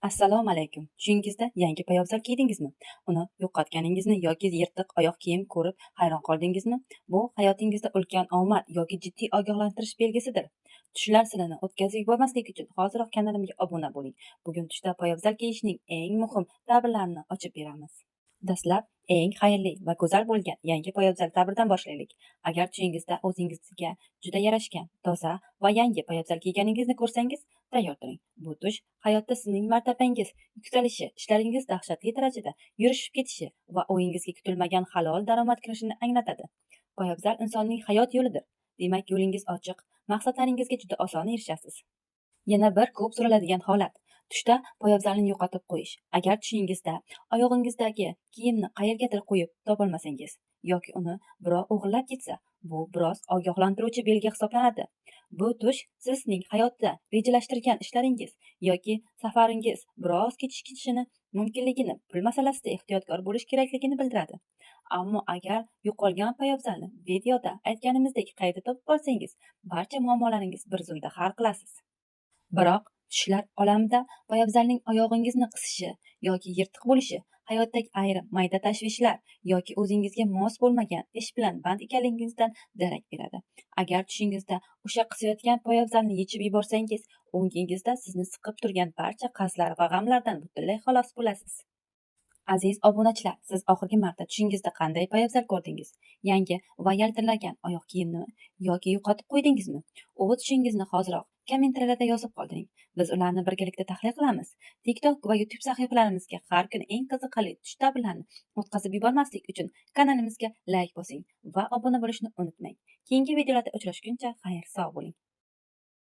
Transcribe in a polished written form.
Assalomu alaykum. Tushingizda yangi poyabzal kiydingizmi? Uni yo'qotganingizni yoki yirtiq oyoq kiyim ko'rib hayron qoldingizmi? Bu hayotingizda ulkan omad yoki jiddiy ogohlantirish belgisidir. Tushlar sirini o'tkazib yubormaslik uchun hoziroq kanalimga obuna bo'ling. Bugun tushda poyabzal kiyishning eng muhim davrlarini ochib beramiz. Dastlab eng xayrli va go'zal bo'lgan yangi poyabzal dabridan boshlaylik. Agar tushingizda o'zingizga juda yarashgan, toza va yangi poyabzal kiyganingizni ko'rsangiz, tayyor turing. Bu tush hayotda sizning martabangiz yuksalishi, ishlaringiz dahshatli darajada yurishib ketishi va o'yingizga kutilmagan halol daromad kirishini anglatadi. Poyabzal insonning hayot yo'lidir. Demak, yo'lingiz ochiq, maqsadlaringizga juda oson erishasiz. Yana bir ko'p so'raladigan holat tushda poyabzalni yo'qotib qo'yish. Agar tushingizda oyog'ingizdagi kiyimni qayergadir qo'yib topolmasangiz yoki uni birov o'g'irlab ketsa, bu biroz ogohlantiruvchi belgi hisoblanadi. Bu tush sizning hayotda rejalashtirgan ishlaringiz yoki safaringiz biroz kechikishini mumkinligini, pul masalasida ehtiyotkor bo'lish kerakligini bildiradi. Ammo agar yo'qolgan poyabzalni videoda aytganimizdek qayta topib olsangiz, barcha muammolaringiz bir zumda hal qilasiz. Biroq tushlar olamida poyabzalning oyog'ingizni qisishi yoki yirtiq bo'lishi hayotdagi ayrim mayda tashvishlar yoki o'zingizga mos bo'lmagan ish bilan band ekanligingizdan darak beradi. Agar tushingizda o'sha qisayotgan poyabzalni yechib yuborsangiz, o'ngingizda sizni siqib turgan barcha qarzlar va g'amlardan butunlay xalos bo'lasiz. Aziz obunachilar, siz oxirgi marta tushingizda qanday poyabzal ko'rdingiz? Yangi va yaltiragan oyoq kiyimni yoki yo'qotib qo'ydingizmi? O'z tushingizni hoziroq kommentariyada yozib qoldiring. Biz ularni birgalikda tahlil qilamiz. TikTok va YouTube sahifalarimizga har kuni eng qiziqarli tush davrlarini o'tkazib yubormaslik uchun kanalimizga layk bosing va obuna bo'lishni unutmang. Keyingi videolarda uchrashguncha xayr sog' bo'ling.